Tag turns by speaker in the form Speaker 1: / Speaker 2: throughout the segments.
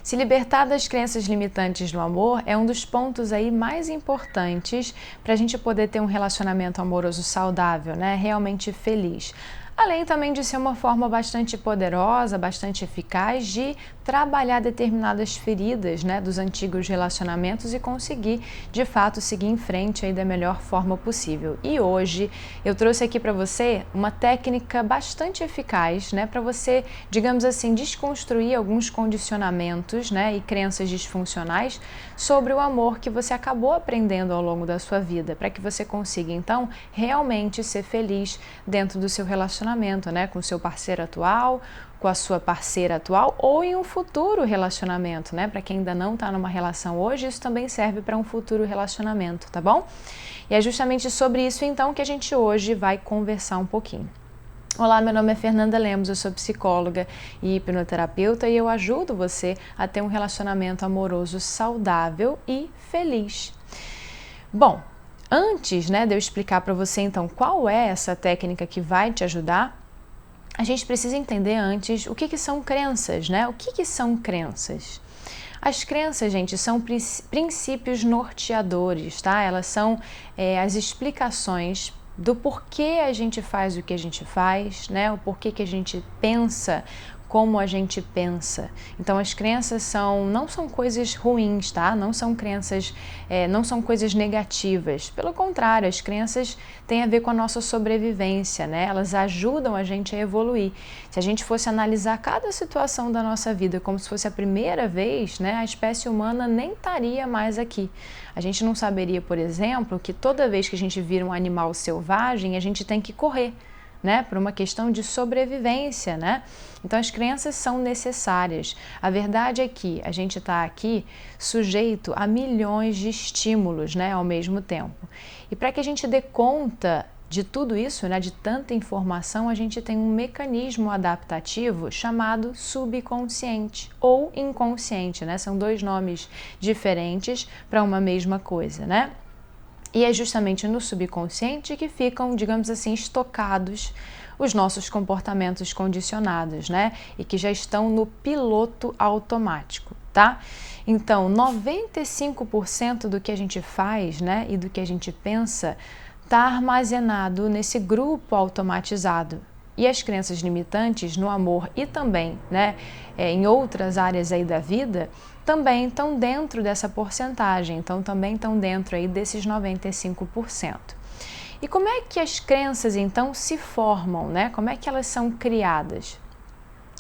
Speaker 1: Se libertar das crenças limitantes no amor é um dos pontos aí mais importantes para a gente poder ter um relacionamento amoroso saudável, né? Realmente feliz. Além também de ser uma forma bastante poderosa, bastante eficaz de trabalhar determinadas feridas, né, dos antigos relacionamentos e conseguir, de fato, seguir em frente aí da melhor forma possível. E hoje eu trouxe aqui para você uma técnica bastante eficaz, né, para você, digamos assim, desconstruir alguns condicionamentos, né, e crenças disfuncionais sobre o amor que você acabou aprendendo ao longo da sua vida, para que você consiga, então, realmente ser feliz dentro do seu relacionamento, né, com o seu parceiro atual, com a sua parceira atual ou em um futuro relacionamento, né? Para quem ainda não está numa relação hoje, isso também serve para um futuro relacionamento, tá bom? E é justamente sobre isso então que a gente hoje vai conversar um pouquinho. Olá, meu nome é Fernanda Lemos, eu sou psicóloga e hipnoterapeuta e eu ajudo você a ter um relacionamento amoroso saudável e feliz. Bom, antes, né, de eu explicar para você então qual é essa técnica que vai te ajudar, a gente precisa entender antes o que são crenças, né? O que são crenças? As crenças, gente, são princípios norteadores, tá? Elas são as explicações do porquê a gente faz o que a gente faz, né? O porquê que a gente pensa como a gente pensa. Então as crenças não são coisas ruins, tá? Não são crenças, não são coisas negativas. Pelo contrário, as crenças têm a ver com a nossa sobrevivência, né? Elas ajudam a gente a evoluir. Se a gente fosse analisar cada situação da nossa vida como se fosse a primeira vez, né? A espécie humana nem estaria mais aqui. A gente não saberia, por exemplo, que toda vez que a gente vira um animal selvagem, a gente tem que correr, né, por uma questão de sobrevivência, né? Então as crenças são necessárias. A verdade é que a gente está aqui sujeito a milhões de estímulos, né, ao mesmo tempo. E para que a gente dê conta de tudo isso, né, de tanta informação, a gente tem um mecanismo adaptativo chamado subconsciente ou inconsciente, né? São dois nomes diferentes para uma mesma coisa, né? E é justamente no subconsciente que ficam, digamos assim, estocados os nossos comportamentos condicionados, né? E que já estão no piloto automático, tá? Então, 95% do que a gente faz, né, e do que a gente pensa está armazenado nesse grupo automatizado. E as crenças limitantes no amor e também, né, em outras áreas aí da vida, também estão dentro dessa porcentagem, então também estão dentro aí desses 95%. E como é que as crenças então se formam, né? Como é que elas são criadas?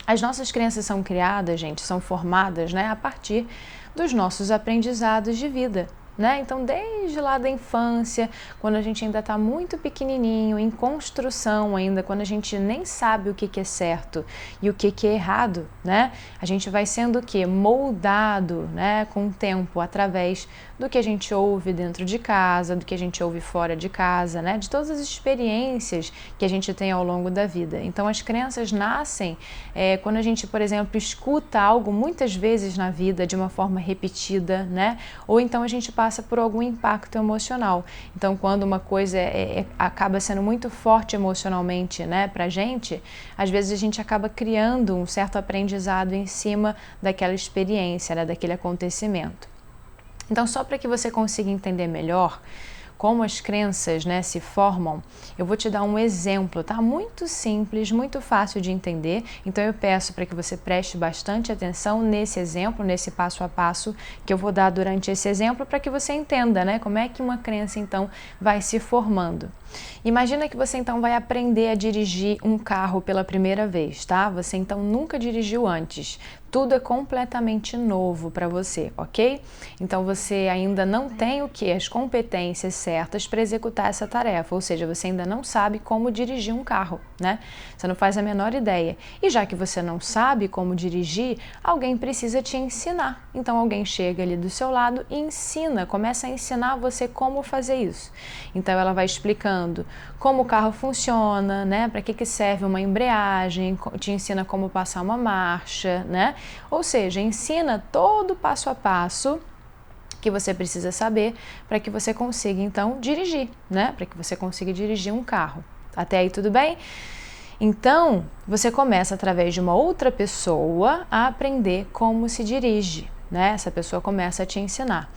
Speaker 1: As nossas crenças são criadas, gente, são formadas, né, a partir dos nossos aprendizados de vida, né? Então, desde lá da infância, quando a gente ainda está muito pequenininho, em construção ainda, quando a gente nem sabe o que é certo e o que é errado, né? A gente vai sendo o quê? Moldado, né, com o tempo, através do que a gente ouve dentro de casa, do que a gente ouve fora de casa, né? De todas as experiências que a gente tem ao longo da vida. Então, as crenças nascem quando a gente, por exemplo, escuta algo muitas vezes na vida de uma forma repetida, né? Ou então a gente passa por algum impacto emocional. Então, quando uma coisa acaba sendo muito forte emocionalmente, né, pra gente, às vezes a gente acaba criando um certo aprendizado em cima daquela experiência, né, daquele acontecimento. Então, só para que você consiga entender melhor como as crenças, né, se formam, eu vou te dar um exemplo, tá? Muito simples, muito fácil de entender. Então eu peço para que você preste bastante atenção nesse exemplo, nesse passo a passo que eu vou dar durante esse exemplo, para que você entenda, né, como é que uma crença então vai se formando. Imagina que você então vai aprender a dirigir um carro pela primeira vez, tá? Você então nunca dirigiu antes. Tudo é completamente novo para você, ok? Então você ainda não tem o que? As competências certas para executar essa tarefa, ou seja, você ainda não sabe como dirigir um carro, né? Você não faz a menor ideia. E já que você não sabe como dirigir, alguém precisa te ensinar. Então alguém chega ali do seu lado e ensina, começa a ensinar você como fazer isso. Então ela vai explicando como o carro funciona, né? Para que serve uma embreagem, te ensina como passar uma marcha, né? Ou seja, ensina todo o passo a passo que você precisa saber para que você consiga então dirigir, né? Para que você consiga dirigir um carro. Até aí tudo bem? Então, você começa através de uma outra pessoa a aprender como se dirige, né? Essa pessoa começa a te ensinar.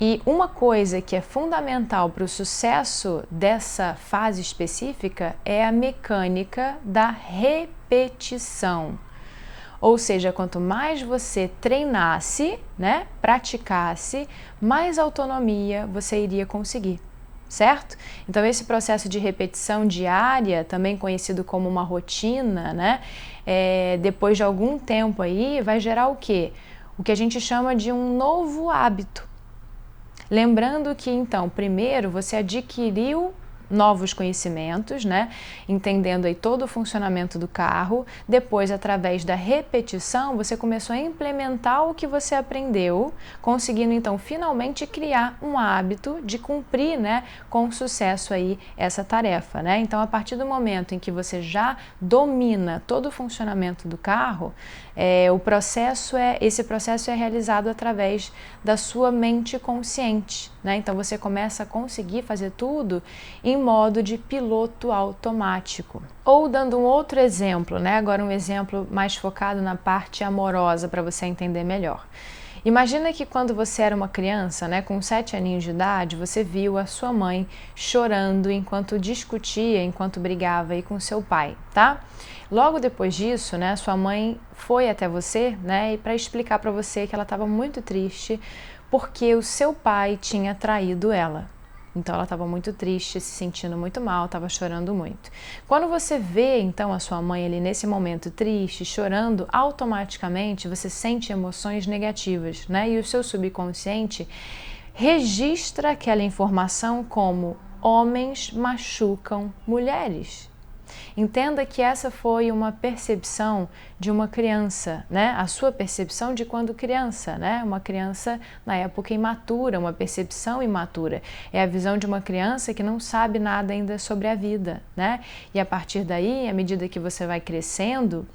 Speaker 1: E uma coisa que é fundamental para o sucesso dessa fase específica é a mecânica da repetição. Ou seja, quanto mais você treinasse, né, praticasse, mais autonomia você iria conseguir, certo? Então esse processo de repetição diária, também conhecido como uma rotina, né, depois de algum tempo aí, vai gerar o quê? O que a gente chama de um novo hábito. Lembrando que, então, primeiro você adquiriu novos conhecimentos, né? Entendendo aí todo o funcionamento do carro. Depois, através da repetição, você começou a implementar o que você aprendeu, conseguindo então finalmente criar um hábito de cumprir, né, com sucesso aí essa tarefa, né? Então, a partir do momento em que você já domina todo o funcionamento do carro, esse processo é realizado através da sua mente consciente, né? Então você começa a conseguir fazer tudo em modo de piloto automático. Ou dando um outro exemplo, né? Agora um exemplo mais focado na parte amorosa para você entender melhor. Imagina que quando você era uma criança, né, com 7 aninhos de idade, você viu a sua mãe chorando enquanto discutia, enquanto brigava aí com seu pai, tá? Logo depois disso, né, sua mãe foi até você, né, para explicar para você que ela estava muito triste porque o seu pai tinha traído ela. Então ela estava muito triste, se sentindo muito mal, estava chorando muito. Quando você vê então a sua mãe ali nesse momento triste, chorando, automaticamente você sente emoções negativas, né? E o seu subconsciente registra aquela informação como homens machucam mulheres. Entenda que essa foi uma percepção de uma criança, né? A sua percepção de quando criança, né? Uma criança na época imatura, uma percepção imatura. É a visão de uma criança que não sabe nada ainda sobre a vida, né? E a partir daí, à medida que você vai crescendo,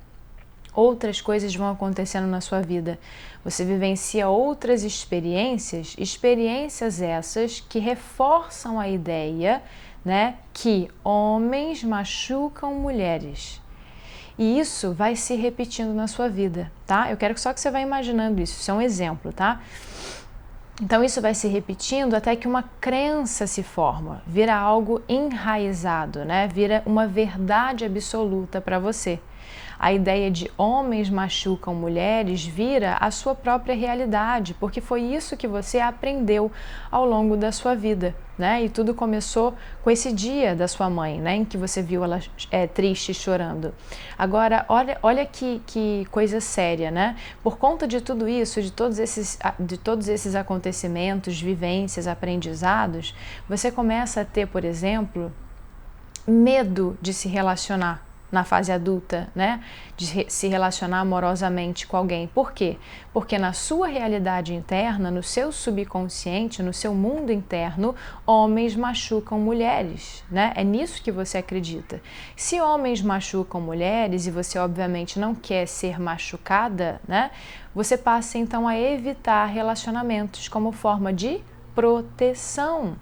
Speaker 1: outras coisas vão acontecendo na sua vida. Você vivencia outras experiências essas que reforçam a ideia, né, que homens machucam mulheres. E isso vai se repetindo na sua vida, tá? Eu quero só que você vá imaginando isso. Isso é um exemplo, tá? Então isso vai se repetindo até que uma crença se forma, vira algo enraizado, né? Vira uma verdade absoluta para você. A ideia de homens machucam mulheres vira a sua própria realidade, porque foi isso que você aprendeu ao longo da sua vida, né? E tudo começou com esse dia da sua mãe, né? Em que você viu ela triste, chorando. Agora, olha que coisa séria, né? Por conta de tudo isso, de todos esses acontecimentos, vivências, aprendizados, você começa a ter, por exemplo, medo de se relacionar na fase adulta, né? De se relacionar amorosamente com alguém. Por quê? Porque na sua realidade interna, no seu subconsciente, no seu mundo interno, homens machucam mulheres, né? É nisso que você acredita. Se homens machucam mulheres e você obviamente não quer ser machucada, né? Você passa então a evitar relacionamentos como forma de proteção.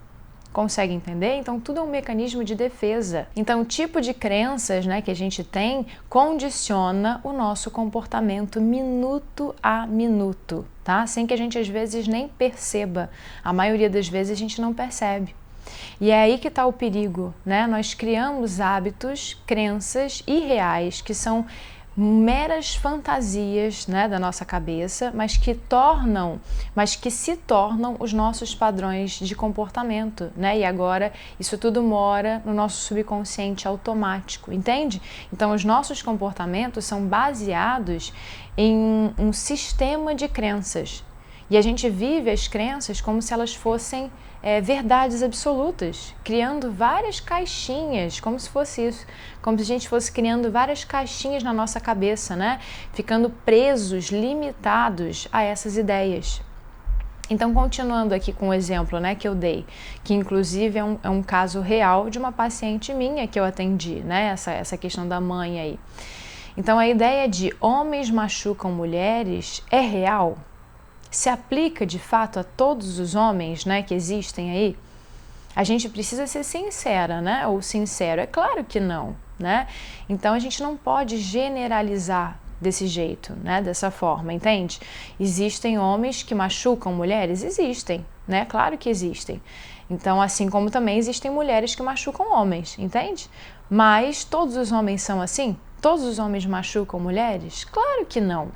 Speaker 1: Consegue entender? Então tudo é um mecanismo de defesa. Então o tipo de crenças, né, que a gente tem condiciona o nosso comportamento minuto a minuto, tá? Sem que a gente às vezes nem perceba. A maioria das vezes a gente não percebe. E é aí que está o perigo, né? Nós criamos hábitos, crenças irreais que são meras fantasias, né, da nossa cabeça, mas que se tornam os nossos padrões de comportamento, né? E agora isso tudo mora no nosso subconsciente automático, entende? Então os nossos comportamentos são baseados em um sistema de crenças. E a gente vive as crenças como se elas fossem verdades absolutas, criando várias caixinhas, como se fosse isso, como se a gente fosse criando várias caixinhas na nossa cabeça, né? Ficando presos, limitados a essas ideias. Então, continuando aqui com o exemplo, né, que eu dei, que inclusive é um caso real de uma paciente minha que eu atendi, né? Essa questão da mãe aí. Então, a ideia de homens machucam mulheres é real? Se aplica de fato a todos os homens, né, que existem aí? A gente precisa ser sincera, né? Ou sincero. É claro que não, né? Então a gente não pode generalizar desse jeito, né? Dessa forma, entende? Existem homens que machucam mulheres? Existem, né? Claro que existem. Então, assim como também existem mulheres que machucam homens, entende? Mas todos os homens são assim? Todos os homens machucam mulheres? Claro que não.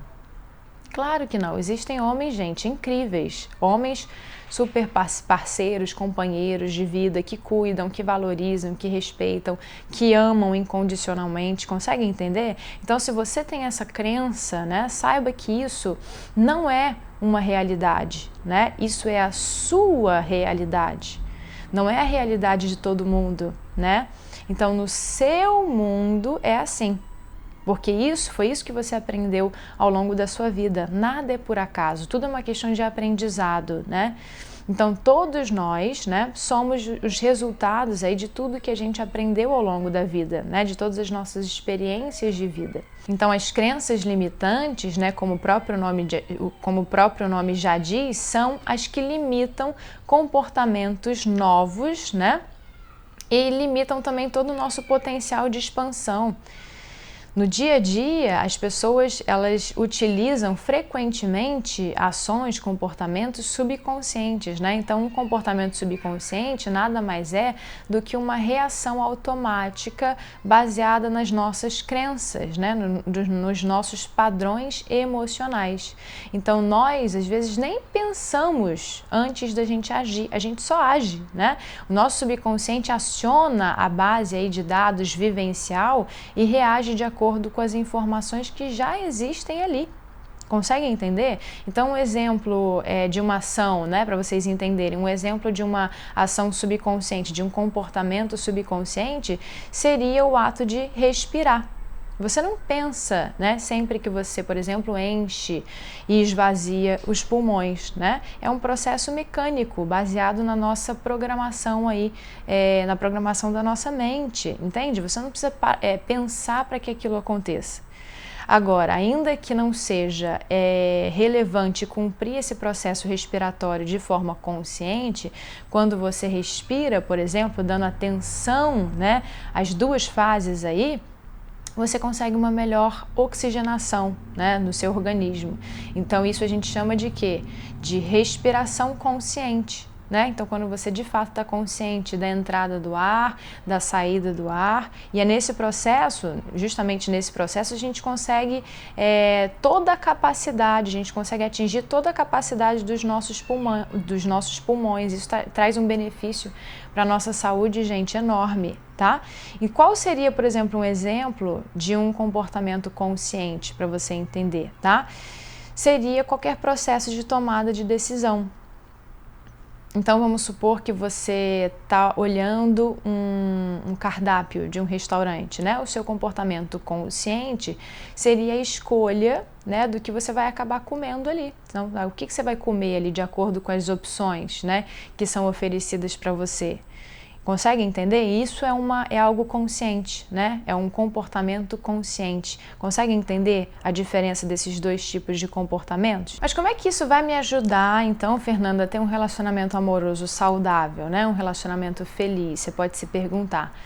Speaker 1: Claro que não. Existem homens, gente, incríveis. Homens super parceiros, companheiros de vida, que cuidam, que valorizam, que respeitam, que amam incondicionalmente. Consegue entender? Então, se você tem essa crença, né, saiba que isso não é uma realidade, né? Isso é a sua realidade. Não é a realidade de todo mundo, né? Então, no seu mundo é assim. Porque foi isso que você aprendeu ao longo da sua vida. Nada é por acaso, tudo é uma questão de aprendizado, né? Então, todos nós, né, somos os resultados aí de tudo que a gente aprendeu ao longo da vida, né, de todas as nossas experiências de vida. Então, as crenças limitantes, né, como o próprio nome já diz, são as que limitam comportamentos novos, né, e limitam também todo o nosso potencial de expansão. No dia a dia, as pessoas elas utilizam frequentemente ações, comportamentos subconscientes, né? Então, um comportamento subconsciente nada mais é do que uma reação automática baseada nas nossas crenças, né? Nos nossos padrões emocionais. Então, nós, às vezes, nem pensamos antes da gente agir, a gente só age, né? O nosso subconsciente aciona a base aí de dados vivencial e reage de acordo com as informações que já existem ali. Consegue entender? Então, um exemplo de uma ação, né, para vocês entenderem, um exemplo de uma ação subconsciente, de um comportamento subconsciente, seria o ato de respirar. Você não pensa, né, sempre que você, por exemplo, enche e esvazia os pulmões, né? É um processo mecânico baseado na nossa programação aí, na programação da nossa mente, entende? Você não precisa pensar para que aquilo aconteça. Agora, ainda que não seja relevante cumprir esse processo respiratório de forma consciente, quando você respira, por exemplo, dando atenção, né, às duas fases aí, você consegue uma melhor oxigenação, né, no seu organismo. Então, isso a gente chama de quê? De respiração consciente, né? Então, quando você de fato está consciente da entrada do ar, da saída do ar, e é nesse processo, justamente nesse processo, a gente consegue toda a capacidade, a gente consegue atingir toda a capacidade dos nossos pulmões. Isso traz um benefício para a nossa saúde, gente, enorme, tá? E qual seria, por exemplo, um exemplo de um comportamento consciente para você entender, tá? Seria qualquer processo de tomada de decisão. Então, vamos supor que você está olhando um cardápio de um restaurante, né? O seu comportamento consciente seria a escolha, né, do que você vai acabar comendo ali. Então, o que você vai comer ali de acordo com as opções, né, que são oferecidas para você. Consegue entender? Isso é algo consciente, né? É um comportamento consciente. Consegue entender a diferença desses dois tipos de comportamentos? Mas como é que isso vai me ajudar, então, Fernanda, a ter um relacionamento amoroso saudável, né? Um relacionamento feliz? Você pode se perguntar.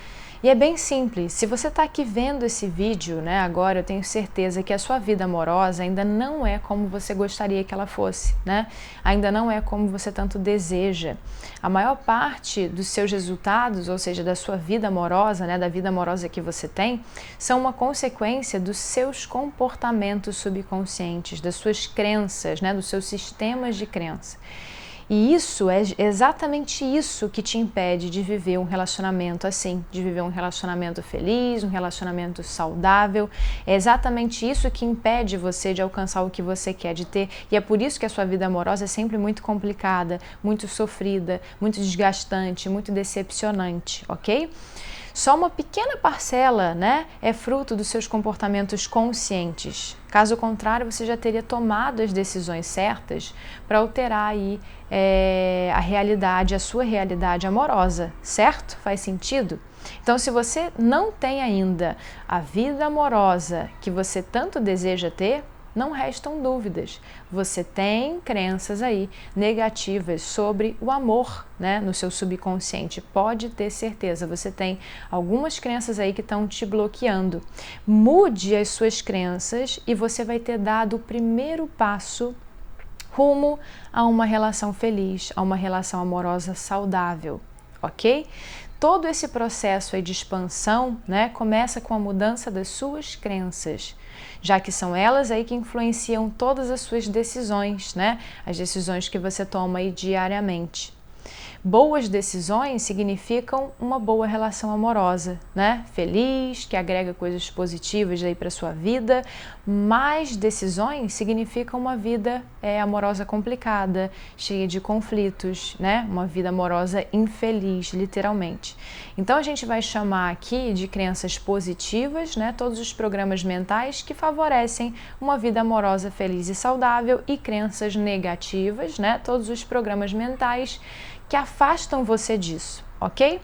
Speaker 1: E é bem simples, se você está aqui vendo esse vídeo, né, agora, eu tenho certeza que a sua vida amorosa ainda não é como você gostaria que ela fosse, né? Ainda não é como você tanto deseja. A maior parte dos seus resultados, ou seja, da sua vida amorosa, né, da vida amorosa que você tem, são uma consequência dos seus comportamentos subconscientes, das suas crenças, né, dos seus sistemas de crença. E isso é exatamente isso que te impede de viver um relacionamento assim, de viver um relacionamento feliz, um relacionamento saudável. É exatamente isso que impede você de alcançar o que você quer, de ter. E é por isso que a sua vida amorosa é sempre muito complicada, muito sofrida, muito desgastante, muito decepcionante, ok? Só uma pequena parcela, né, é fruto dos seus comportamentos conscientes. Caso contrário, você já teria tomado as decisões certas para alterar aí a realidade, a sua realidade amorosa, certo? Faz sentido? Então, se você não tem ainda a vida amorosa que você tanto deseja ter, não restam dúvidas. Você tem crenças aí negativas sobre o amor, né, no seu subconsciente. Pode ter certeza, você tem algumas crenças aí que estão te bloqueando. Mude as suas crenças e você vai ter dado o primeiro passo rumo a uma relação feliz, a uma relação amorosa saudável, ok? Todo esse processo aí de expansão, né, começa com a mudança das suas crenças, já que são elas aí que influenciam todas as suas decisões, né, as decisões que você toma aí diariamente. Boas decisões significam uma boa relação amorosa, né? Feliz, que agrega coisas positivas aí para sua vida. Más decisões significam uma vida amorosa complicada, cheia de conflitos, né? Uma vida amorosa infeliz, literalmente. Então a gente vai chamar aqui de crenças positivas, né? Todos os programas mentais que favorecem uma vida amorosa feliz e saudável, e crenças negativas, né? Todos os programas mentais que afastam você disso, ok?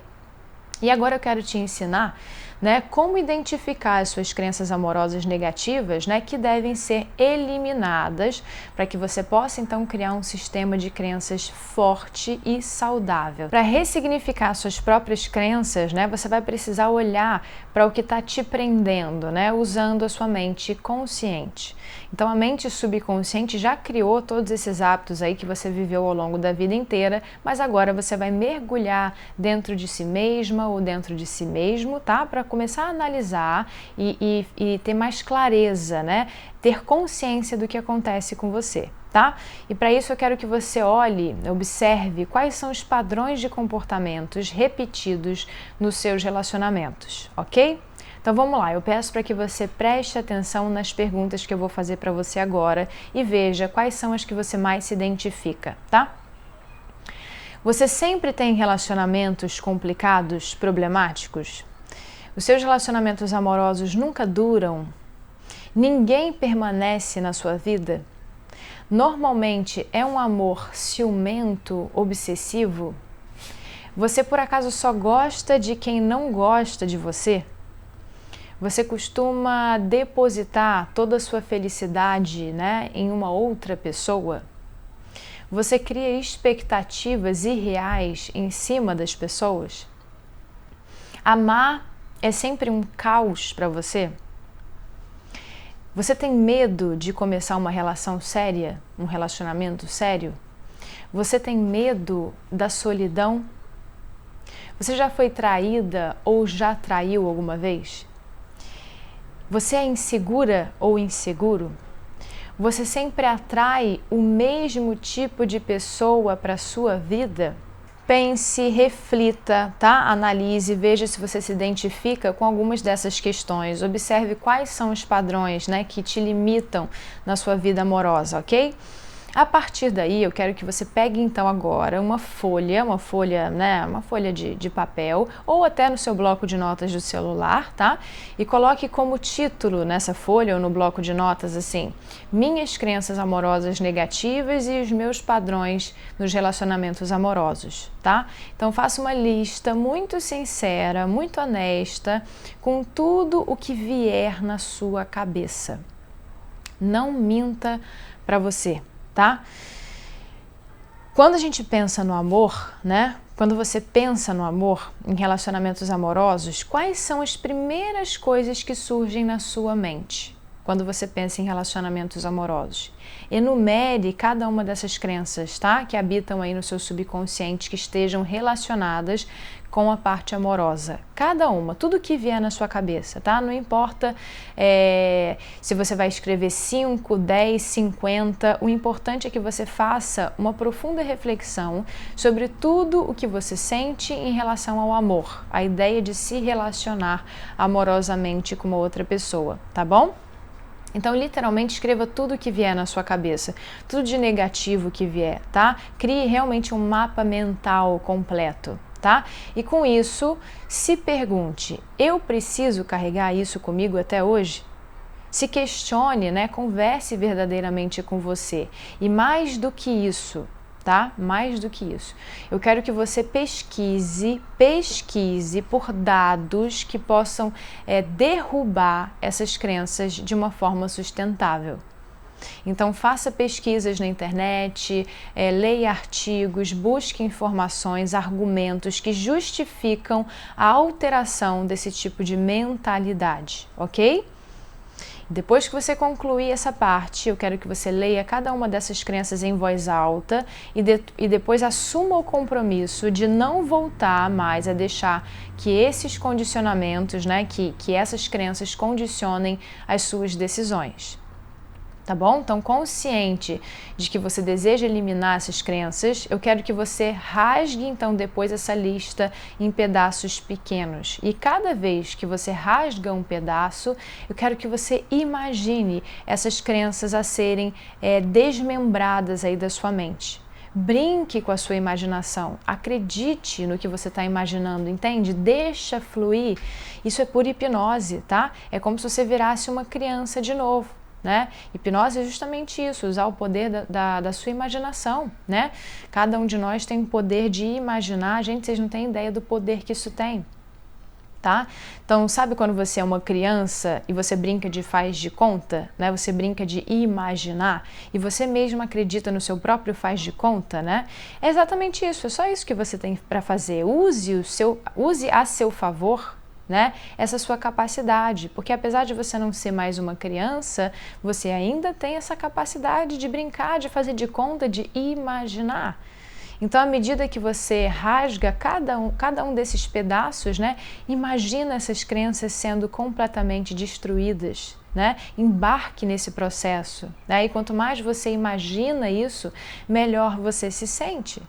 Speaker 1: E agora eu quero te ensinar, né, como identificar as suas crenças amorosas negativas, né, que devem ser eliminadas para que você possa então criar um sistema de crenças forte e saudável. Para ressignificar suas próprias crenças, né, você vai precisar olhar para o que está te prendendo, né, usando a sua mente consciente. Então a mente subconsciente já criou todos esses hábitos aí que você viveu ao longo da vida inteira, mas agora você vai mergulhar dentro de si mesma ou dentro de si mesmo, tá? Para começar a analisar e ter mais clareza, né? Ter consciência do que acontece com você, tá? E para isso eu quero que você olhe, observe quais são os padrões de comportamentos repetidos nos seus relacionamentos, ok? Então vamos lá, eu peço para que você preste atenção nas perguntas que eu vou fazer para você agora e veja quais são as que você mais se identifica, tá? Você sempre tem relacionamentos complicados, problemáticos? Os seus relacionamentos amorosos nunca duram? Ninguém permanece na sua vida? Normalmente é um amor ciumento, obsessivo? Você por acaso só gosta de quem não gosta de você? Você costuma depositar toda a sua felicidade, né, em uma outra pessoa? Você cria expectativas irreais em cima das pessoas? Amar é sempre um caos para você? Você tem medo de começar uma relação séria, um relacionamento sério? Você tem medo da solidão? Você já foi traída ou já traiu alguma vez? Você é insegura ou inseguro? Você sempre atrai o mesmo tipo de pessoa para a sua vida? Pense, reflita, tá? Analise, veja se você se identifica com algumas dessas questões. Observe quais são os padrões, né, que te limitam na sua vida amorosa, ok? A partir daí, eu quero que você pegue então agora uma folha, né, uma folha de papel, ou até no seu bloco de notas do celular, tá? E coloque como título nessa folha ou no bloco de notas assim: minhas crenças amorosas negativas e os meus padrões nos relacionamentos amorosos, tá? Então faça uma lista muito sincera, muito honesta, com tudo o que vier na sua cabeça. Não minta para você, tá? Quando a gente pensa no amor, né? Quando você pensa no amor, em relacionamentos amorosos, quais são as primeiras coisas que surgem na sua mente quando você pensa em relacionamentos amorosos? Enumere cada uma dessas crenças, tá? Que habitam aí no seu subconsciente, que estejam relacionadas com a parte amorosa. Cada uma, tudo que vier na sua cabeça, tá? Não importa se você vai escrever 5, 10, 50, o importante é que você faça uma profunda reflexão sobre tudo o que você sente em relação ao amor, a ideia de se relacionar amorosamente com uma outra pessoa, tá bom? Então, literalmente, escreva tudo que vier na sua cabeça, tudo de negativo que vier, tá? Crie realmente um mapa mental completo, tá? E com isso, se pergunte: eu preciso carregar isso comigo até hoje? Se questione, né? Converse verdadeiramente com você. E mais do que isso, tá? Mais do que isso, eu quero que você pesquise por dados que possam derrubar essas crenças de uma forma sustentável. Então faça pesquisas na internet, leia artigos, busque informações, argumentos que justificam a alteração desse tipo de mentalidade, ok? Depois que você concluir essa parte, eu quero que você leia cada uma dessas crenças em voz alta e depois assuma o compromisso de não voltar mais a deixar que esses condicionamentos, né, que essas crenças condicionem as suas decisões. Tá bom? Então, consciente de que você deseja eliminar essas crenças, eu quero que você rasgue então depois essa lista em pedaços pequenos. E cada vez que você rasga um pedaço, eu quero que você imagine essas crenças a serem desmembradas aí da sua mente. Brinque com a sua imaginação, acredite no que você está imaginando, entende? Deixa fluir. Isso é por hipnose, tá? É como se você virasse uma criança de novo. Né? Hipnose é justamente isso, usar o poder da sua imaginação, né? Cada um de nós tem o poder de imaginar, gente, vocês não têm ideia do poder que isso tem, tá? Então, sabe quando você é uma criança e você brinca de faz de conta, né? Você brinca de imaginar e você mesmo acredita no seu próprio faz de conta, né? É exatamente isso, é só isso que você tem para fazer. Use a seu favor, né? Essa sua capacidade, porque apesar de você não ser mais uma criança, você ainda tem essa capacidade de brincar, de fazer de conta, de imaginar. Então, à medida que você rasga cada um desses pedaços, né? Imagina essas crenças sendo completamente destruídas, né? Embarque nesse processo, né? E quanto mais você imagina isso, melhor você se sente.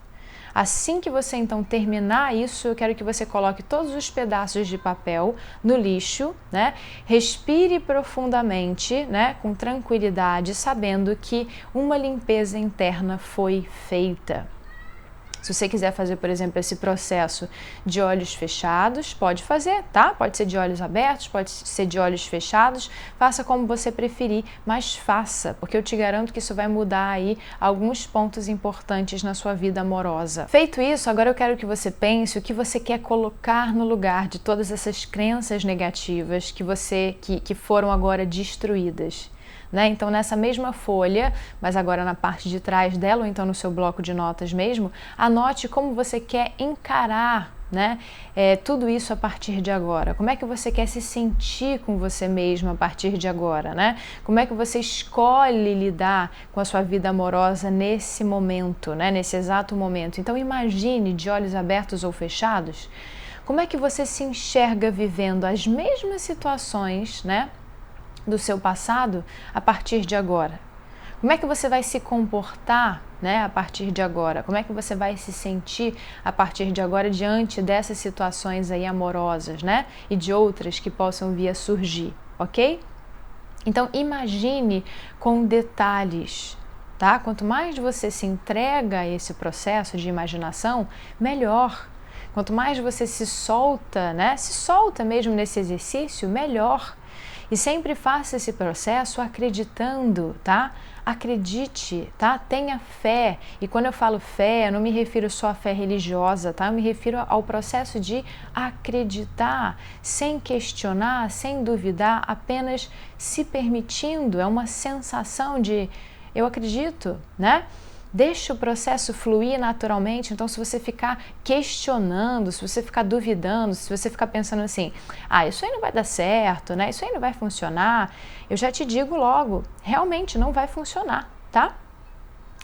Speaker 1: Assim que você então terminar isso, eu quero que você coloque todos os pedaços de papel no lixo, né? Respire profundamente, né? Com tranquilidade, sabendo que uma limpeza interna foi feita. Se você quiser fazer, por exemplo, esse processo de olhos fechados, pode fazer, tá? Pode ser de olhos abertos, pode ser de olhos fechados, faça como você preferir, mas faça, porque eu te garanto que isso vai mudar aí alguns pontos importantes na sua vida amorosa. Feito isso, agora eu quero que você pense o que você quer colocar no lugar de todas essas crenças negativas que foram agora destruídas. Né? Então, nessa mesma folha, mas agora na parte de trás dela, ou então no seu bloco de notas mesmo, anote como você quer encarar, né? Tudo isso a partir de agora. Como é que você quer se sentir com você mesmo a partir de agora, né? Como é que você escolhe lidar com a sua vida amorosa nesse momento, né? Nesse exato momento. Então, imagine de olhos abertos ou fechados, como é que você se enxerga vivendo as mesmas situações, né? Do seu passado a partir de agora. Como é que você vai se comportar, né, a partir de agora? Como é que você vai se sentir a partir de agora diante dessas situações aí amorosas, né? E de outras que possam vir a surgir, ok? Então imagine com detalhes, tá? Quanto mais você se entrega a esse processo de imaginação, melhor. Quanto mais você se solta, né? Se solta mesmo nesse exercício, melhor. E sempre faça esse processo acreditando, tá? Acredite, tá? Tenha fé. E quando eu falo fé, eu não me refiro só à fé religiosa, tá? Eu me refiro ao processo de acreditar, sem questionar, sem duvidar, apenas se permitindo. É uma sensação de eu acredito, né? Deixa o processo fluir naturalmente. Então, se você ficar questionando, se você ficar duvidando, se você ficar pensando assim, isso aí não vai dar certo, né? Isso aí não vai funcionar, eu já te digo logo, realmente não vai funcionar, tá?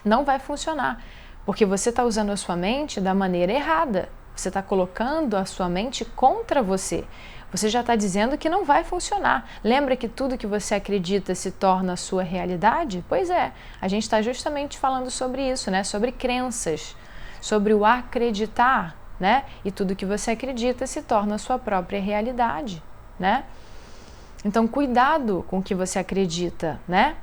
Speaker 1: Não vai funcionar, porque você está usando a sua mente da maneira errada. Você está colocando a sua mente contra você. Você já está dizendo que não vai funcionar. Lembra que tudo que você acredita se torna a sua realidade? Pois é, a gente está justamente falando sobre isso, né? Sobre crenças, sobre o acreditar, né? E tudo que você acredita se torna a sua própria realidade, né? Então, cuidado com o que você acredita, né?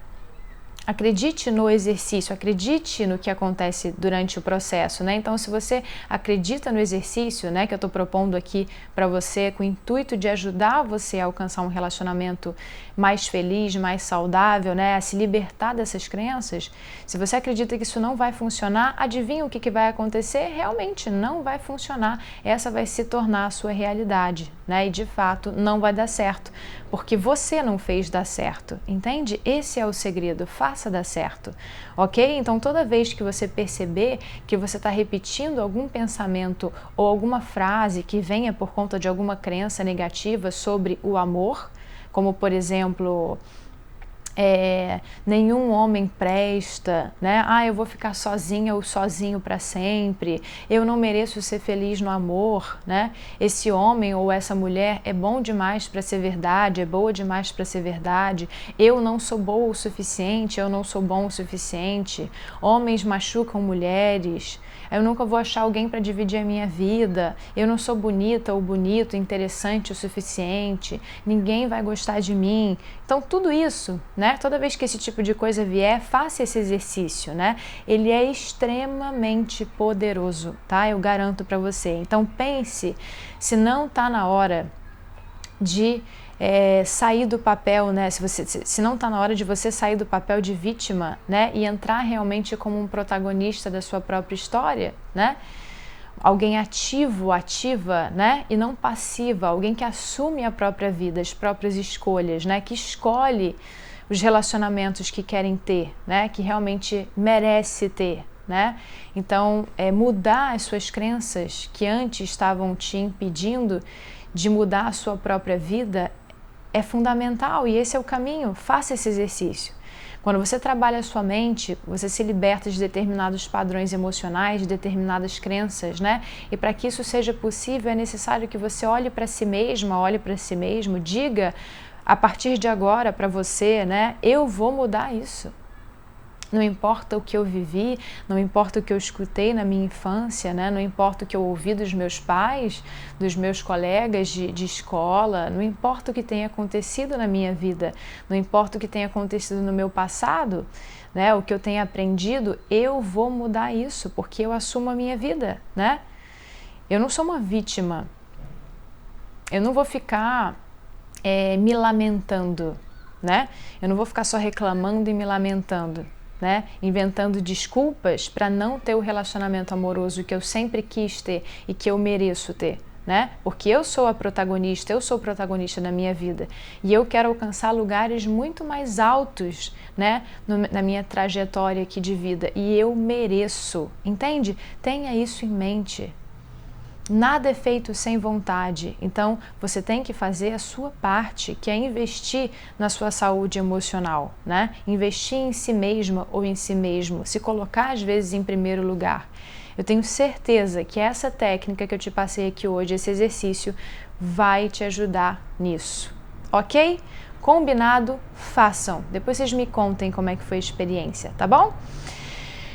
Speaker 1: Acredite no exercício, acredite no que acontece durante o processo, né? Então, se você acredita no exercício, né, que eu estou propondo aqui para você, com o intuito de ajudar você a alcançar um relacionamento mais feliz, mais saudável, né, a se libertar dessas crenças, se você acredita que isso não vai funcionar, adivinha o que vai acontecer? Realmente não vai funcionar. Essa vai se tornar a sua realidade, né? E de fato não vai dar certo, porque você não fez dar certo, entende? Esse é o segredo. Faça faça dar certo, ok? Então toda vez que você perceber que você está repetindo algum pensamento ou alguma frase que venha por conta de alguma crença negativa sobre o amor, como por exemplo, nenhum homem presta, né? Eu vou ficar sozinha ou sozinho para sempre, eu não mereço ser feliz no amor, né? Esse homem ou essa mulher é bom demais para ser verdade, é boa demais para ser verdade, eu não sou boa o suficiente, eu não sou bom o suficiente, homens machucam mulheres, eu nunca vou achar alguém para dividir a minha vida, eu não sou bonita ou bonito, interessante o suficiente, ninguém vai gostar de mim. Então tudo isso, né? Toda vez que esse tipo de coisa vier, faça esse exercício, né? Ele é extremamente poderoso, tá? Eu garanto para você. Então pense se não está na hora de sair do papel, né? Se não está na hora de você sair do papel de vítima, né? E entrar realmente como um protagonista da sua própria história, né? Alguém ativo, ativa, né? E não passiva, alguém que assume a própria vida, as próprias escolhas, né? Que escolhe os relacionamentos que querem ter, né? Que realmente merece ter, né? Então, mudar as suas crenças que antes estavam te impedindo de mudar a sua própria vida é fundamental e esse é o caminho. Faça esse exercício. Quando você trabalha a sua mente, você se liberta de determinados padrões emocionais, de determinadas crenças, né? E para que isso seja possível, é necessário que você olhe para si mesma, olhe para si mesmo, diga a partir de agora para você, né? Eu vou mudar isso. Não importa o que eu vivi, não importa o que eu escutei na minha infância, né? Não importa o que eu ouvi dos meus pais, dos meus colegas de escola, não importa o que tenha acontecido na minha vida, não importa o que tenha acontecido no meu passado, né? O que eu tenha aprendido, eu vou mudar isso, porque eu assumo a minha vida, né? Eu não sou uma vítima, eu não vou ficar me lamentando, né? Eu não vou ficar só reclamando e me lamentando, né? Inventando desculpas para não ter o relacionamento amoroso que eu sempre quis ter e que eu mereço ter, né? Porque eu sou a protagonista, eu sou o protagonista da minha vida e eu quero alcançar lugares muito mais altos, né? Na minha trajetória aqui de vida e eu mereço, entende? Tenha isso em mente. Nada é feito sem vontade, então você tem que fazer a sua parte, que é investir na sua saúde emocional, né? Investir em si mesma ou em si mesmo, se colocar às vezes em primeiro lugar. Eu tenho certeza que essa técnica que eu te passei aqui hoje, esse exercício, vai te ajudar nisso, ok? Combinado? Façam. Depois vocês me contem como é que foi a experiência, tá bom?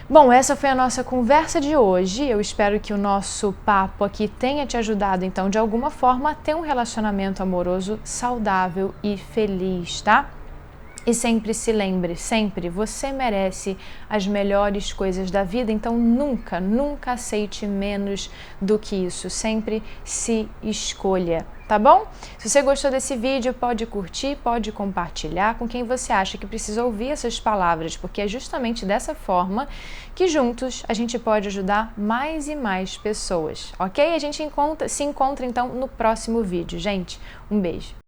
Speaker 1: Bom, essa foi a nossa conversa de hoje. Eu espero que o nosso papo aqui tenha te ajudado, então, de alguma forma, a ter um relacionamento amoroso saudável e feliz, tá? E sempre se lembre, sempre, você merece as melhores coisas da vida, então nunca, nunca aceite menos do que isso, sempre se escolha, tá bom? Se você gostou desse vídeo, pode curtir, pode compartilhar com quem você acha que precisa ouvir essas palavras, porque é justamente dessa forma que juntos a gente pode ajudar mais e mais pessoas, ok? A gente se encontra então no próximo vídeo, gente. Um beijo!